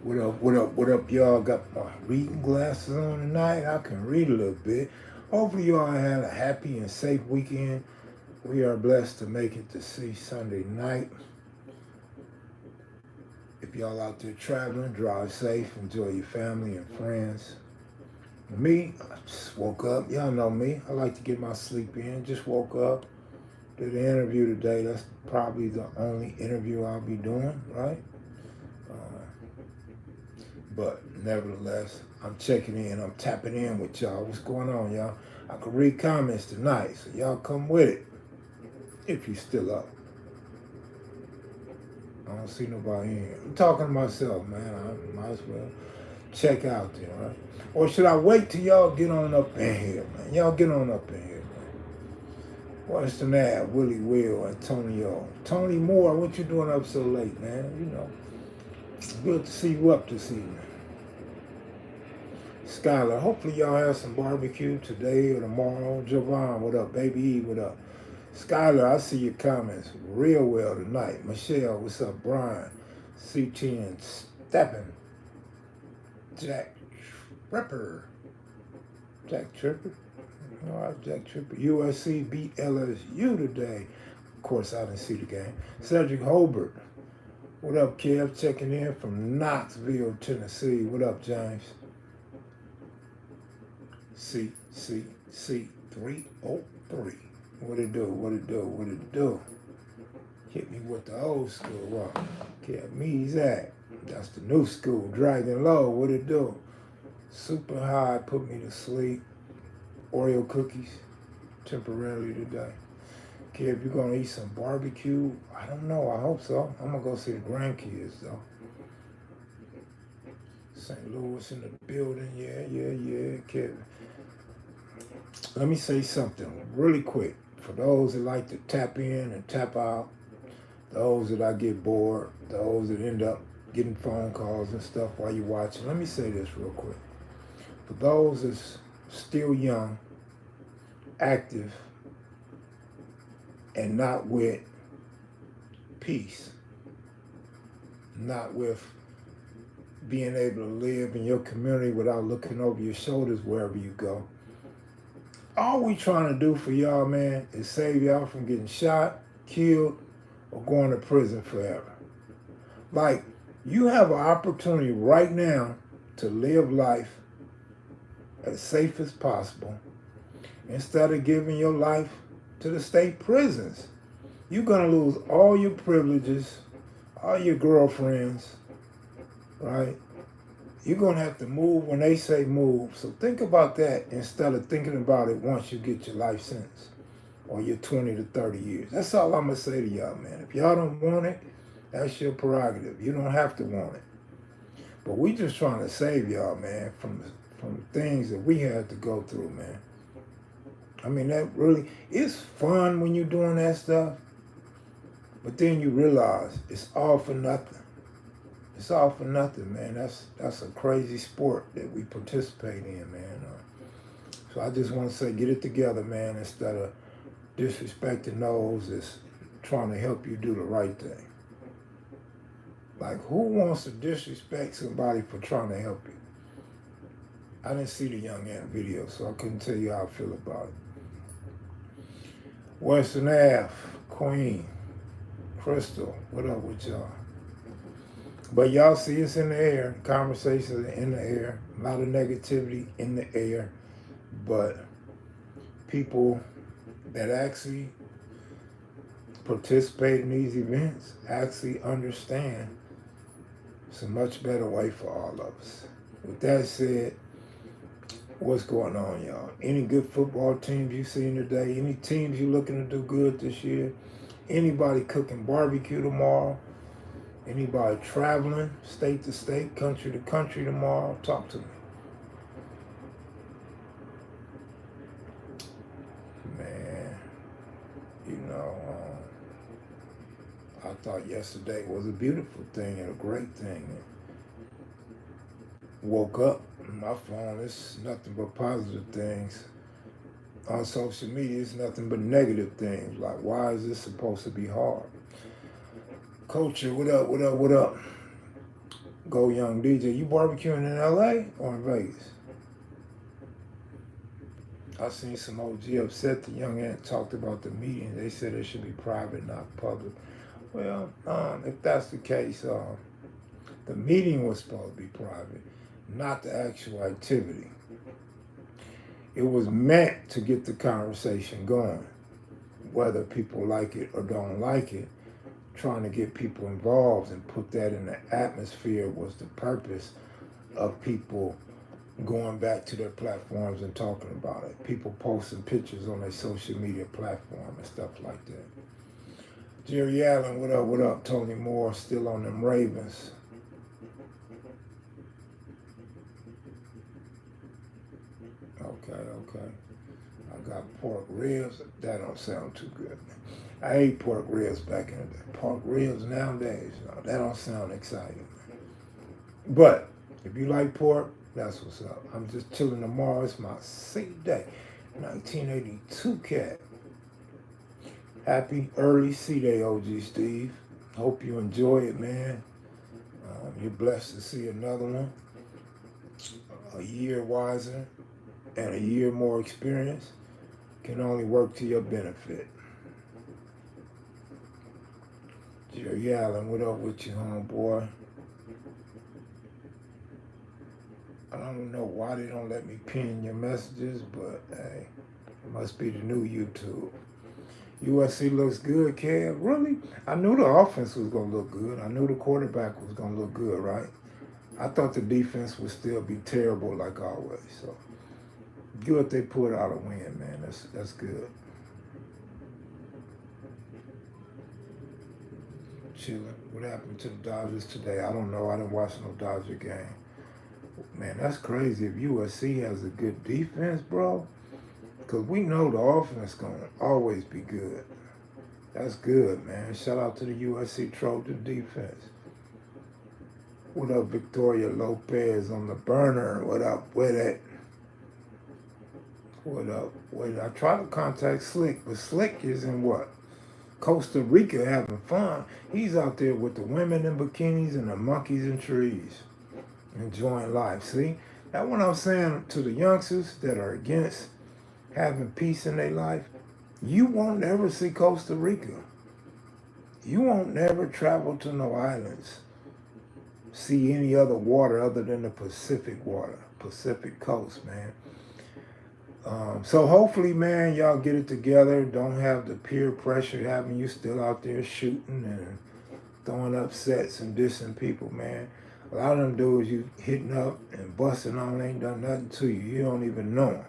What up, y'all? Got my reading glasses on tonight. I can read a little bit. Hopefully, y'all had a happy and safe weekend. We are blessed to make it to see Sunday night. If y'all out there traveling, drive safe, enjoy your family and friends. Me, I just woke up. Y'all know me. I like to get my sleep in. Just woke up. Did an interview today. That's probably the only interview I'll be doing, right? But nevertheless, I'm checking in. I'm tapping in with y'all. What's going on, y'all? I can read comments tonight, so y'all come with it if you still up. I don't see nobody in here. I'm talking to myself, man. I might as well check out there, right? Or should I wait till y'all get on up in here, man? Y'all get on up in here, man. Western Ave, Willie Will, Antonio. Tony Moore, what you doing up so late, man? You know, good to see you up this evening. Skylar, hopefully y'all have some barbecue today or tomorrow. Javon, what up? Baby E, what up? Skylar, I see your comments real well tonight. Michelle, what's up? Brian, CT and Steppen. Jack Tripper. Jack Tripper? All right, Jack Tripper. USC beat LSU today. Of course, I didn't see the game. Cedric Holbert. What up, Kev? Checking in from Knoxville, Tennessee. What up, James? C303. What it do? What it do? What it do? Hit me with the old school rock. Kept me that. That's the new school. Dragon Low. What it do? Super high. Put me to sleep. Oreo cookies. Temporarily today. Kev, you gonna eat some barbecue? I don't know. I hope so. I'm gonna go see the grandkids though. St. Louis in the building. Yeah. Kev. Let me say something really quick. For those that like to tap in and tap out, those that I get bored, those that end up getting phone calls and stuff while you're watching, let me say this real quick. For those that's still young, active, and not with peace, not with being able to live in your community without looking over your shoulders wherever you go, all we trying to do for y'all, man, is save y'all from getting shot, killed, or going to prison forever. Like, you have an opportunity right now to live life as safe as possible instead of giving your life to the state prisons. You're going to lose all your privileges, all your girlfriends, right? You're going to have to move when they say move. So think about that instead of thinking about it once you get your life sentence or your 20 to 30 years. That's all I'm going to say to y'all, man. If y'all don't want it, that's your prerogative. You don't have to want it. But we just trying to save y'all, man, from things that we had to go through, man. I mean, that really, it's fun when you're doing that stuff, but then you realize it's all for nothing. It's all for nothing, man. That's a crazy sport that we participate in, man. So I just want to say, get it together, man, instead of disrespecting those that's trying to help you do the right thing. Like, who wants to disrespect somebody for trying to help you? I didn't see the Young Ant video, so I couldn't tell you how I feel about it. Western Ave, Queen, Crystal, what up with y'all? But y'all see it's in the air. Conversations are in the air. A lot of negativity in the air. But people that actually participate in these events actually understand it's a much better way for all of us. With that said, what's going on, y'all? Any good football teams you seen today? Any teams you looking to do good this year? Anybody cooking barbecue tomorrow? Anybody traveling state to state, country to country tomorrow? Talk to me. Man, you know, I thought yesterday was a beautiful thing and a great thing. Woke up, my phone is nothing but positive things. On social media, it's nothing but negative things. Like, why is this supposed to be hard? Culture, what up? Go Young DJ, you barbecuing in LA or in Vegas? I seen some OG upset. The young ant talked about the meeting. They said it should be private, not public. Well, if that's the case, the meeting was supposed to be private, not the actual activity. It was meant to get the conversation going, whether people like it or don't like it. Trying to get people involved and put that in the atmosphere was the purpose of people going back to their platforms and talking about it. People posting pictures on their social media platform and stuff like that. Jerry Allen, what up, what up? Tony Moore, still on them Ravens. Okay. I got pork ribs. That don't sound too good. I ate pork ribs back in the day. Pork ribs nowadays, no, that don't sound exciting. But if you like pork, that's what's up. I'm just chilling tomorrow. It's my 6th day. 1982 cat. Happy early C-Day, OG Steve. Hope you enjoy it, man. You're blessed to see another one. A year wiser and a year more experience can only work to your benefit. Jerry Allen, what up with you, homeboy? I don't know why they don't let me pin your messages, but hey, it must be the new YouTube. USC looks good, Kev. Really? I knew the offense was going to look good. I knew the quarterback was going to look good, right? I thought the defense would still be terrible like always. So good they put out a win, man. That's good. Chilling. What happened to the Dodgers today? I don't know. I didn't watch no Dodger game. Man, that's crazy. If USC has a good defense, bro, because we know the offense going to always be good. That's good, man. Shout out to the USC Trojan defense. What up, Victoria Lopez on the burner? What up with it? What up? Wait, I tried to contact Slick, but Slick is in what? Costa Rica having fun. He's out there with the women in bikinis and the monkeys in trees, enjoying life. See? That's what I'm saying to the youngsters that are against having peace in their life. You won't ever see Costa Rica. You won't never travel to no islands, see any other water other than the Pacific water, Pacific coast, man. So hopefully, man, y'all get it together. Don't have the peer pressure having you still out there shooting and throwing up sets and dissing people, man. A lot of them dudes you hitting up and busting on ain't done nothing to you. You don't even know them.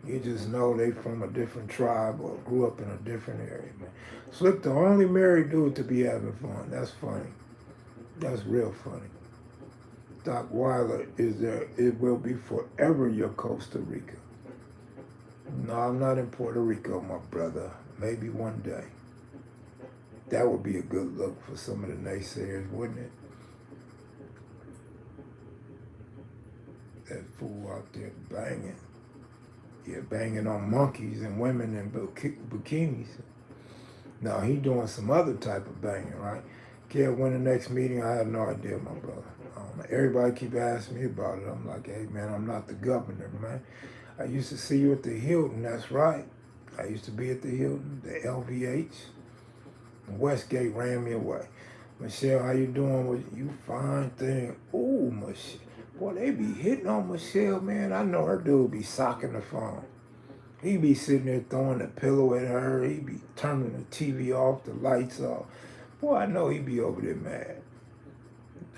You just know they from a different tribe or grew up in a different area, man. Slick, the only married dude to be having fun. That's funny. That's real funny. Doc Weiler is there. It will be forever your Costa Rica. No, I'm not in Puerto Rico, my brother. Maybe one day. That would be a good look for some of the naysayers, wouldn't it? That fool out there banging. Yeah, banging on monkeys and women in bikinis. No, he doing some other type of banging, right? Kev, when the next meeting? I have no idea, my brother. Everybody keep asking me about it. I'm like, hey, man, I'm not the governor, man. I used to see you at the Hilton, that's right. I used to be at the Hilton, the LVH. Westgate ran me away. Michelle, how you doing? With you fine thing. Ooh, Michelle. Boy, they be hitting on Michelle, man. I know her dude be socking the phone. He be sitting there throwing the pillow at her. He be turning the TV off, the lights off. Boy, I know he be over there mad.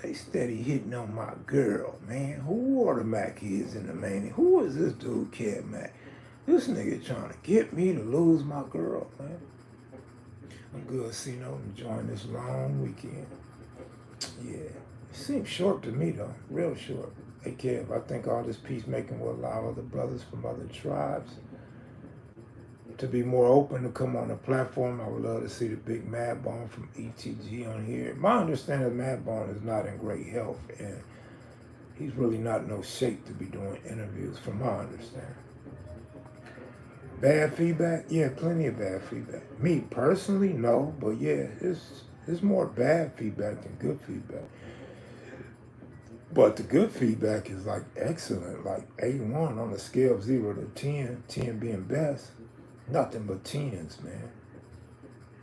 They steady hitting on my girl, man. Who are the Mac is in the main? Who is this dude, Kev Mac? This nigga trying to get me to lose my girl, man. I'm good, Cino, enjoying this long weekend. Yeah, it seems short to me, though. Real short. Hey, Kev, I think all this peacemaking will allow other brothers from other tribes to be more open to come on the platform. I would love to see the big Mad Bone from ETG on here. My understanding of Mad Bone is not in great health, and he's really not in no shape to be doing interviews, from my understanding. Bad feedback? Yeah, plenty of bad feedback. Me personally, no, but yeah, it's more bad feedback than good feedback. But the good feedback is like excellent, like A1 on a scale of 0 to 10, 10 being best. Nothing but tens, man.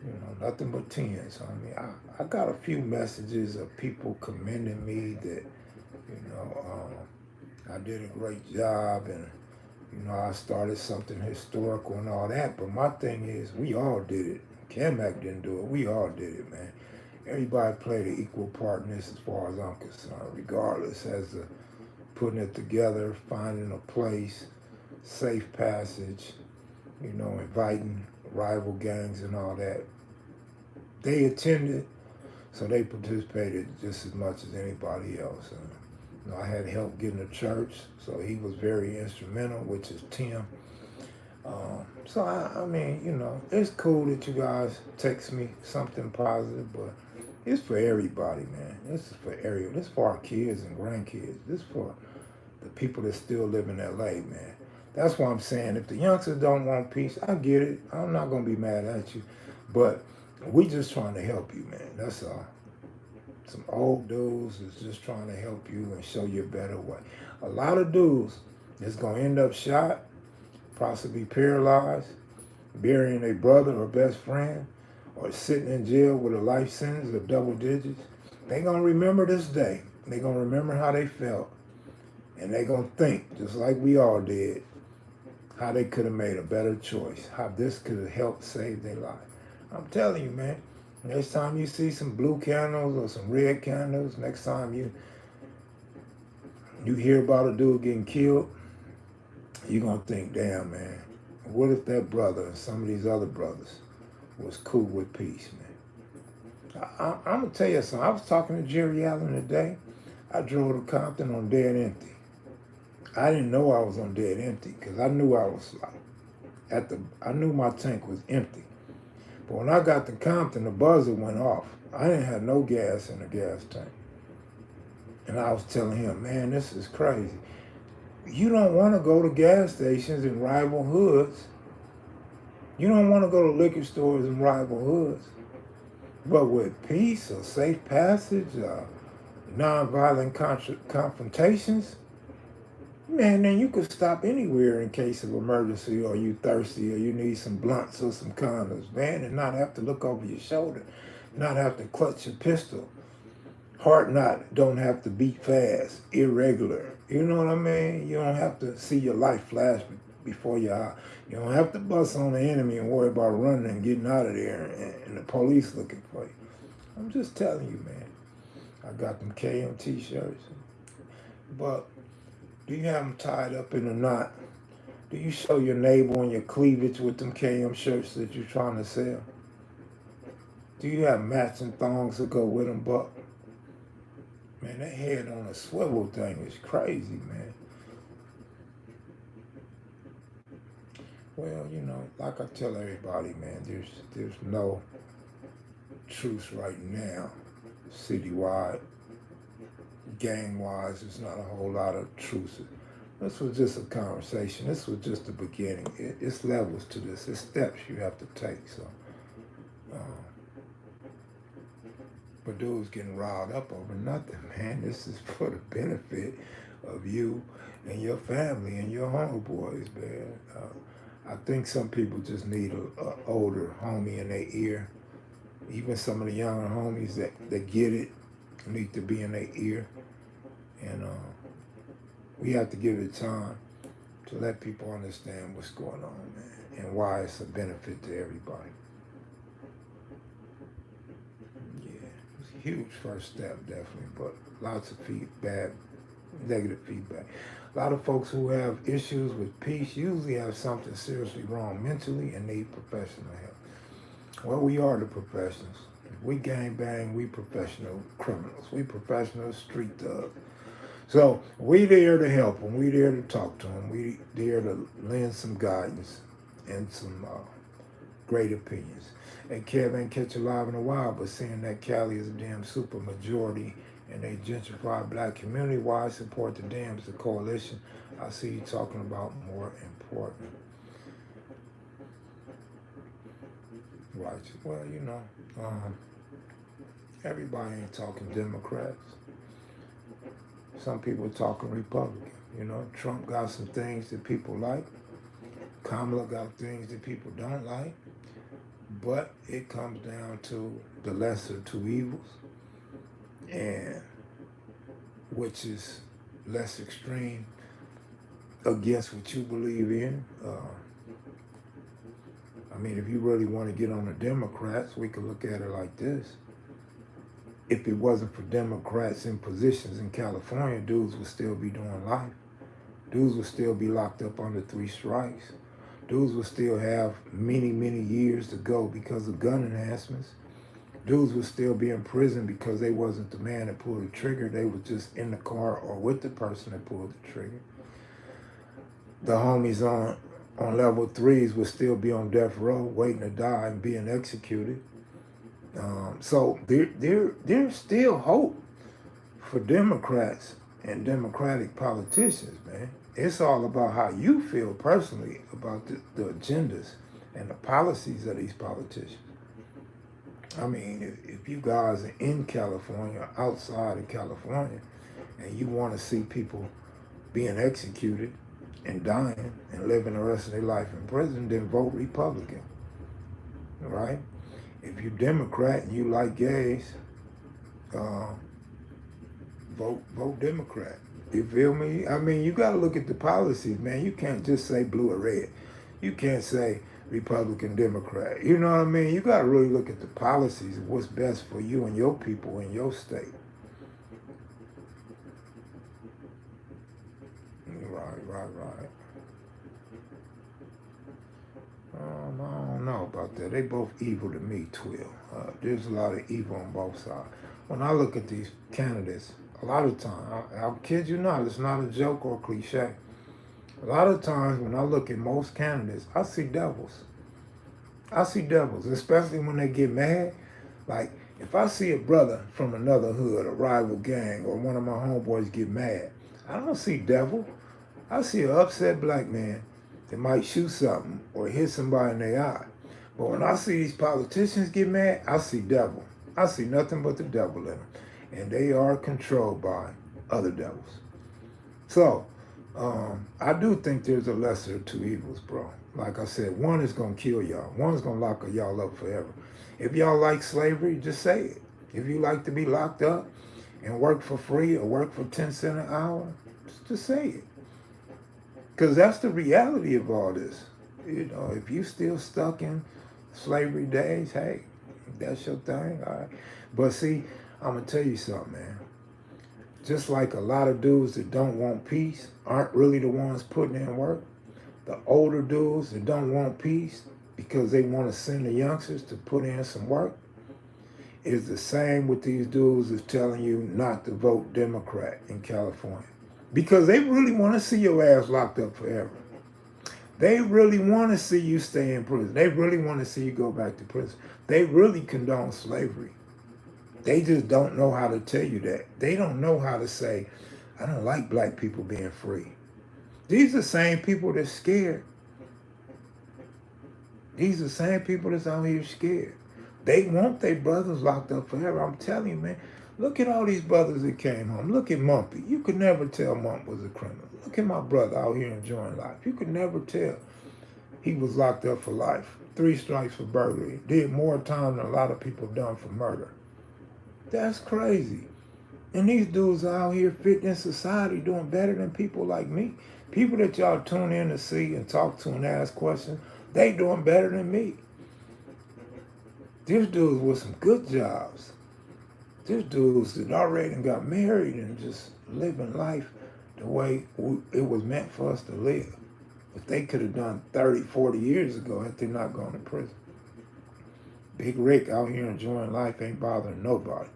You know, nothing but tens. I mean, I got a few messages of people commending me that, you know, I did a great job and, you know, I started something historical and all that. But my thing is, we all did it. Kev didn't do it. We all did it, man. Everybody played an equal part in this as far as I'm concerned, regardless as to putting it together, finding a place, safe passage, you know, inviting rival gangs and all that. They attended, so they participated just as much as anybody else. And, you know, I had help getting to church, so he was very instrumental, which is Tim. So I mean, you know, it's cool that you guys text me something positive, but it's for everybody, man. This is for everyone. This is for our kids and grandkids. This is for the people that still live in LA, man. That's why I'm saying, if the youngsters don't want peace, I get it. I'm not gonna be mad at you, but we just trying to help you, man. That's all. Some old dudes is just trying to help you and show you a better way. A lot of dudes is gonna end up shot, possibly paralyzed, burying a brother or best friend, or sitting in jail with a life sentence of double digits. They gonna remember this day. They gonna remember how they felt. And they gonna think, just like we all did, how they could have made a better choice, how this could have helped save their life. I'm telling you, man, next time you see some blue candles or some red candles, next time you hear about a dude getting killed, you're gonna think, damn, man, what if that brother and some of these other brothers was cool with peace, man? I'm gonna tell you something. I was talking to Jerry Allen today. I drove to Compton on dead empty. I didn't know I was on dead empty because I knew I was like I knew my tank was empty. But when I got to Compton, the buzzer went off. I didn't have no gas in the gas tank. And I was telling him, man, this is crazy. You don't want to go to gas stations in rival hoods. You don't want to go to liquor stores in rival hoods. But with peace or safe passage, nonviolent confrontations, man, then you could stop anywhere in case of emergency, or you thirsty, or you need some blunts or some condoms, man, and not have to look over your shoulder, not have to clutch your pistol. Heart don't have to beat fast, irregular. You know what I mean? You don't have to see your life flash before your eye. You don't have to bust on the enemy and worry about running and getting out of there and the police looking for you. I'm just telling you, man. I got them KM t-shirts. But do you have them tied up in a knot? Do you show your neighbor and your cleavage with them KM shirts that you're trying to sell? Do you have matching thongs that go with them, Buck? Man, that head on a swivel thing is crazy, man. Well, you know, like I tell everybody, man, there's no truce right now, citywide, gang-wise. There's not a whole lot of truce. This was just a conversation. This was just the beginning. It's levels to this. It's steps you have to take. So, but dudes getting riled up over nothing, man. This is for the benefit of you and your family and your homeboys, man. I think some people just need an older homie in their ear. Even some of the younger homies that get it need to be in their ear. And we have to give it time to let people understand what's going on, man, and why it's a benefit to everybody. Yeah, it's a huge first step, definitely, but lots of feedback, negative feedback. A lot of folks who have issues with peace usually have something seriously wrong mentally and need professional help. Well, we are the professionals. If we gang bang, we professional criminals. We professional street thugs. So we there to help them. We there to talk to them. We there to lend some guidance and some great opinions. And Kev ain't catch you live in a while, but seeing that Cali is a damn super majority and a gentrified black community, why I support the Dams, the coalition, I see you talking about more important. Right. Well, you know, everybody ain't talking Democrats. Some people talking Republican. You know, Trump got some things that people like. Kamala got things that people don't like. But it comes down to the lesser of two evils, and which is less extreme against what you believe in. I mean, if you really want to get on the Democrats, we could look at it like this. If it wasn't for Democrats in positions in California, dudes would still be doing life. Dudes would still be locked up under 3 strikes. Dudes would still have many, many years to go because of gun enhancements. Dudes would still be in prison because they wasn't the man that pulled the trigger. They was just in the car or with the person that pulled the trigger. The homies on level 3s would still be on death row waiting to die and being executed. So there's still hope for Democrats and Democratic politicians, man. It's all about how you feel personally about the agendas and the policies of these politicians. I mean, if you guys are in California, outside of California, and you want to see people being executed and dying and living the rest of their life in prison, then vote Republican, right? If you're Democrat and you like gays, vote Democrat. You feel me? I mean, you got to look at the policies, man. You can't just say blue or red. You can't say Republican, Democrat. You know what I mean? You got to really look at the policies of what's best for you and your people in your state. Right. I don't know about that. They both evil to me, Twill. There's a lot of evil on both sides. When I look at these candidates, a lot of times, I'll kid you not, it's not a joke or a cliche. A lot of times when I look at most candidates, I see devils. I see devils, especially when they get mad. Like, if I see a brother from another hood, a rival gang, or one of my homeboys get mad, I don't see devil. I see an upset black man that might shoot something or hit somebody in their eye. But when I see these politicians get mad, I see devil. I see nothing but the devil in them. And they are controlled by other devils. So, I do think there's a lesser of two evils, bro. Like I said, one is going to kill y'all. One is going to lock y'all up forever. If y'all like slavery, just say it. If you like to be locked up and work for free or work for 10 cents an hour, just say it. Because that's the reality of all this. You know, if you still stuck in slavery days, hey, that's your thing, all right. But see, I'm going to tell you something, man. Just like a lot of dudes that don't want peace aren't really the ones putting in work, the older dudes that don't want peace because they want to send the youngsters to put in some work, is the same with these dudes that's telling you not to vote Democrat in California. Because they really want to see your ass locked up forever. They really want to see you stay in prison. They really want to see you go back to prison. They really condone slavery. They just don't know how to tell you that. They don't know how to say, I don't like black people being free. These are the same people that's scared. These are the same people that's out here scared. They want their brothers locked up forever. I'm telling you, man. Look at all these brothers that came home. Look at Mumpy. You could never tell Mump was a criminal. Look at my brother out here enjoying life. You could never tell he was locked up for life. 3 strikes for burglary. Did more time than a lot of people done for murder. That's crazy. And these dudes out here fit in society doing better than people like me. People that y'all tune in to see and talk to and ask questions, they doing better than me. There's dudes with some good jobs. There's dudes that already got married and just living life the way it was meant for us to live. But they could have done 30, 40 years ago had they not gone to prison. Big Rick out here enjoying life, ain't bothering nobody.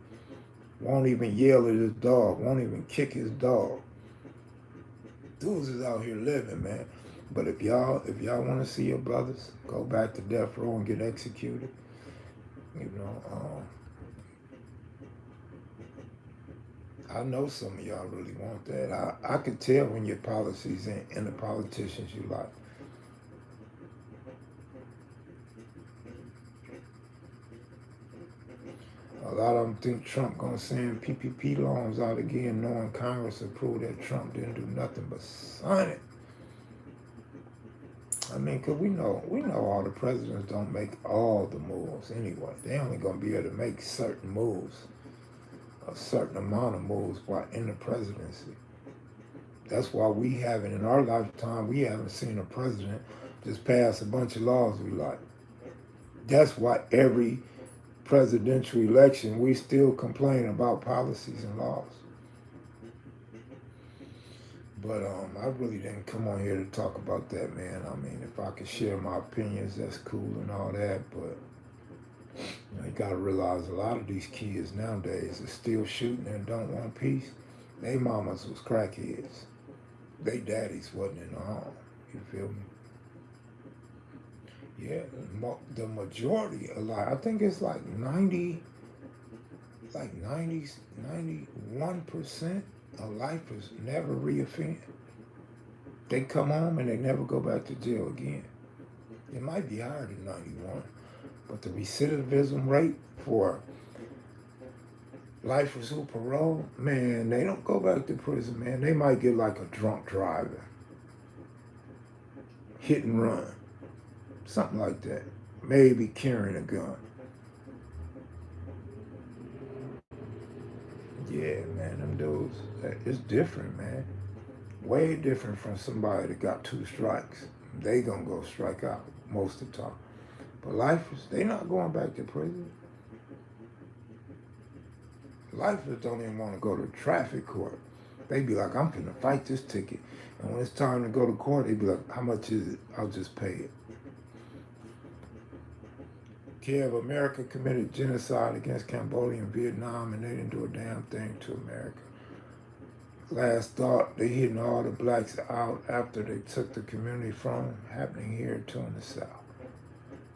Won't even yell at his dog. Won't even kick his dog. Dudes is out here living, man. But if y'all want to see your brothers go back to death row and get executed, you know, I know some of y'all really want that. I could tell when your policies and the politicians you like. lot of them think Trump gonna send PPP loans out again, knowing Congress approved that Trump didn't do nothing but sign it. I mean, cause we know all the presidents don't make all the moves anyway. They only gonna be able to make certain moves, a certain amount of moves while in the presidency. That's why we haven't, in our lifetime, we haven't seen a president just pass a bunch of laws we like. That's why every presidential election, we still complain about policies and laws. But I really didn't come on here to talk about that, man. I mean, if I could share my opinions, that's cool and all that. But you got to realize a lot of these kids nowadays are still shooting and don't want peace. They mamas was crackheads. They daddies wasn't in the home. You feel me? Yeah, the majority, I think it's like 91% of lifers never reoffend. They come home and they never go back to jail again. It might be higher than 91, but the recidivism rate for lifers who parole, man, they don't go back to prison, man. They might get like a drunk driver, hit and run, something like that. Maybe carrying a gun. Yeah, man, them dudes, it's different, man. Way different from somebody that got 2 strikes. They gonna go strike out most of the time. But lifers, they not going back to prison. Lifers don't even want to go to traffic court. They be like, I'm finna fight this ticket. And when it's time to go to court, they be like, how much is it? I'll just pay it. America committed genocide against Cambodia and Vietnam, and they didn't do a damn thing to America. Last thought, they hitting all the blacks out after they took the community from them, happening here too in the South.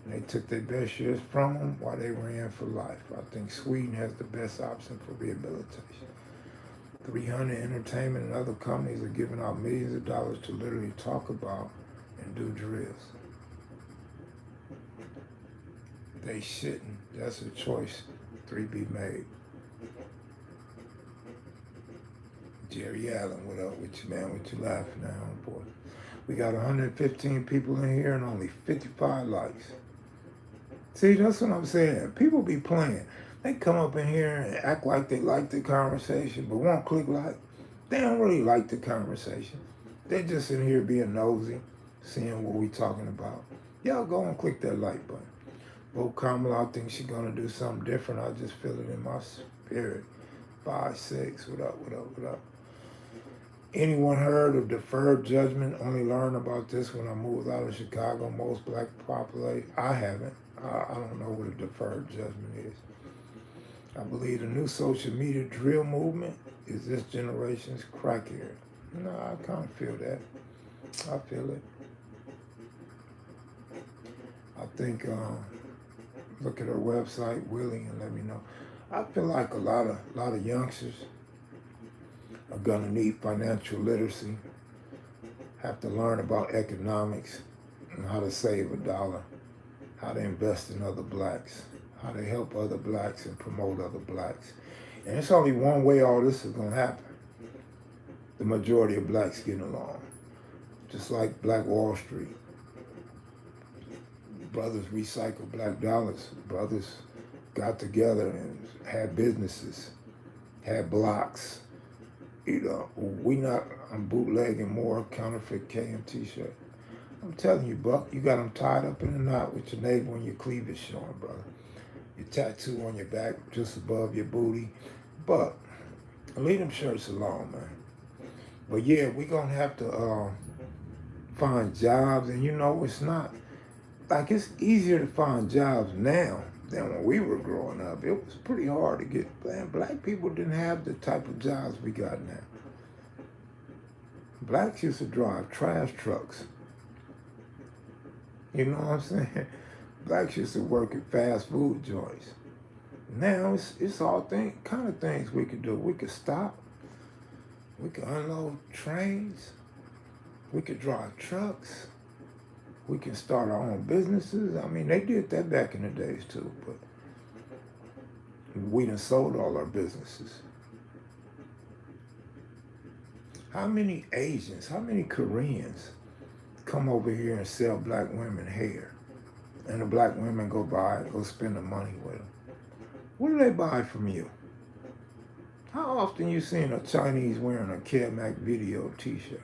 And they took their best years from them while they were in for life. I think Sweden has the best option for rehabilitation. 300 Entertainment and other companies are giving out millions of dollars to literally talk about and do drills. They shouldn't. That's a choice 3B made. Jerry Allen, what up with you, man? What you laughing at, homeboy? We got 115 people in here and only 55 likes. See, that's what I'm saying. People be playing. They come up in here and act like they like the conversation, but won't click like. They don't really like the conversation. They're just in here being nosy, seeing what we talking about. Y'all go and click that like button. Bo Kamala, I think she's gonna do something different. I just feel it in my spirit. 5-6, what up, what up, what up? Anyone heard of deferred judgment? Only learned about this when I moved out of Chicago. Most black population. I haven't. I don't know what a deferred judgment is. I believe the new social media drill movement is this generation's crackhead. No, I kind of feel that. I feel it. I think, look at her website, Willie, and let me know. I feel like a lot of youngsters are gonna need financial literacy, have to learn about economics and how to save a dollar, how to invest in other blacks, how to help other blacks and promote other blacks. And it's only one way all this is gonna happen. The majority of blacks getting along. Just like Black Wall Street. Brothers recycled black dollars. Brothers got together and had businesses, had blocks. You know, I'm bootlegging more counterfeit KM t-shirt. I'm telling you, Buck, you got them tied up in a knot with your navel and your cleavage showing, brother. Your tattoo on your back just above your booty. But leave them shirts alone, man. But yeah, we're going to have to find jobs. And you know, it's not, like it's easier to find jobs now than when we were growing up. It was pretty hard to get, man, black people didn't have the type of jobs we got now. Blacks used to drive trash trucks. You know what I'm saying? Blacks used to work at fast food joints. Now it's all kind of things we could do. We could stop. We could unload trains. We could drive trucks. We can start our own businesses. I mean, they did that back in the days too, but We done sold all our businesses. How many Asians, how many Koreans come over here and sell black women hair? And the black women go buy it, go spend the money with them. What do they buy from you? How often you seen a Chinese wearing a kevmacvideos t-shirt?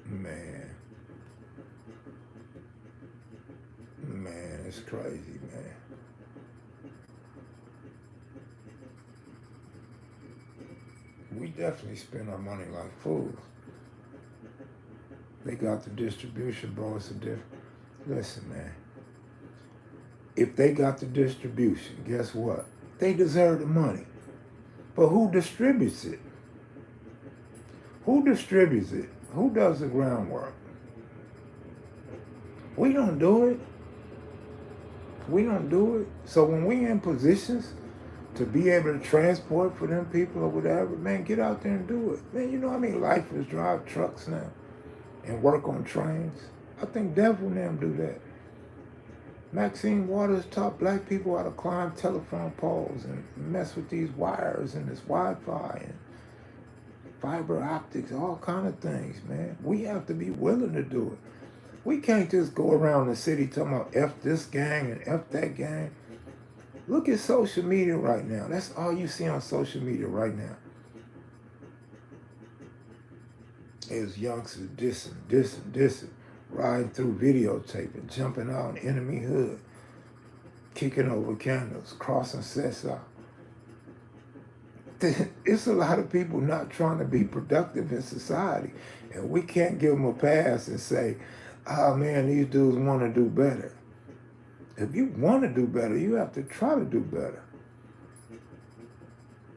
Man, it's crazy, man. We definitely spend our money like fools. They got the distribution, bro. It's a different. Listen, man. If they got the distribution, guess what? They deserve the money. But who distributes it? Who distributes it? Who does the groundwork? We don't do it. We don't do it. So when we in positions to be able to transport for them people or whatever, man, get out there and do it. Man, you know how many lifers drive trucks now and work on trains? I think Devil and them do that. Maxine Waters taught black people how to climb telephone poles and mess with these wires and this Wi-Fi and fiber optics, all kind of things, man. We have to be willing to do it. We can't just go around the city talking about F this gang and F that gang. Look at social media right now. That's all you see on social media right now. Is youngsters dissing, riding through videotaping, jumping out in enemy hood, kicking over candles, crossing sets out. It's a lot of people not trying to be productive in society. And we can't give them a pass and say, oh man, these dudes want to do better. If you want to do better, you have to try to do better.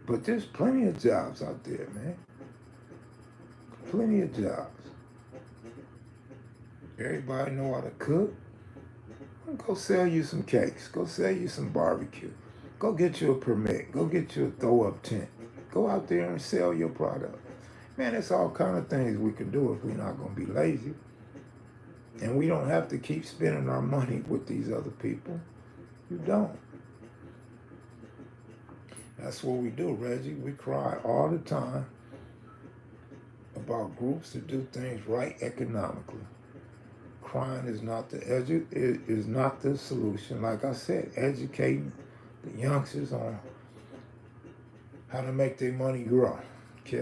But there's plenty of jobs out there, man. Plenty of jobs. Everybody know how to cook. Go sell you some cakes. Go sell you some barbecue. Go get you a permit. Go get you a throw-up tent. Go out there and sell your product. Man, there's all kind of things we can do if we're not going to be lazy. And we don't have to keep spending our money with these other people. You don't. That's what we do, Reggie. We cry all the time about groups that do things right economically. Crime is not the solution. Like I said, educating the youngsters on how to make their money grow.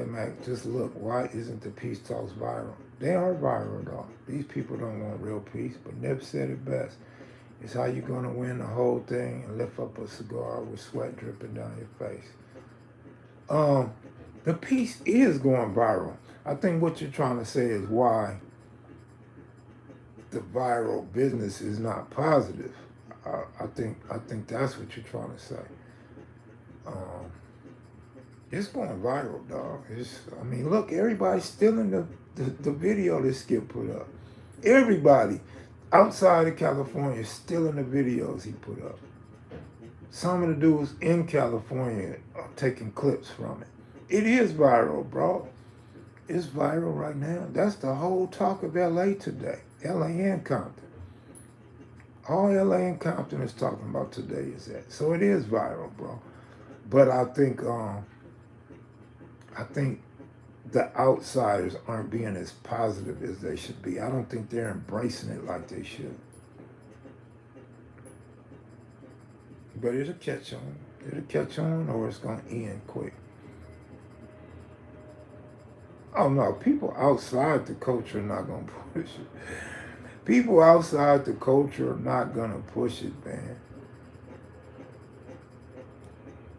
Mac, just look, why isn't the peace talks viral? They are viral, though. These people don't want real peace, but Nip said it best. It's how you're going to win the whole thing and lift up a cigar with sweat dripping down your face. The peace is going viral. I think what you're trying to say is why the viral business is not positive. I think that's what you're trying to say. It's going viral, dog. I mean, look, everybody's stealing the video that Skip put up. Everybody outside of California is stealing the videos he put up. Some of the dudes in California are taking clips from it. It is viral, bro. It's viral right now. That's the whole talk of LA today. LA and Compton. All LA and Compton is talking about today is that. So it is viral, bro. But I think the outsiders aren't being as positive as they should be. I don't think they're embracing it like they should. But it'll catch on. It'll catch on or it's going to end quick. Oh no, people outside the culture are not going to push it. People outside the culture are not going to push it, man.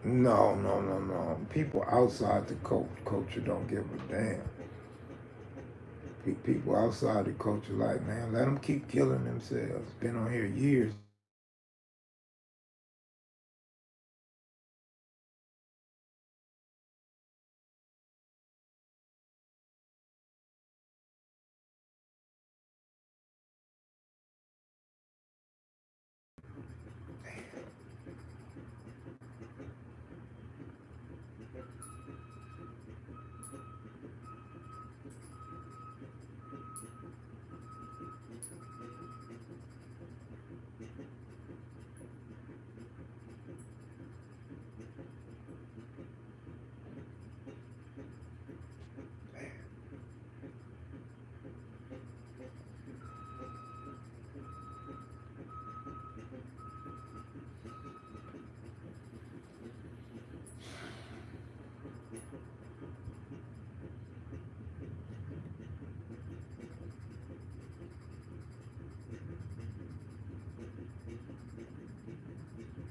No. People outside the culture don't give a damn. People outside the culture like, man, let them keep killing themselves. Been on here years.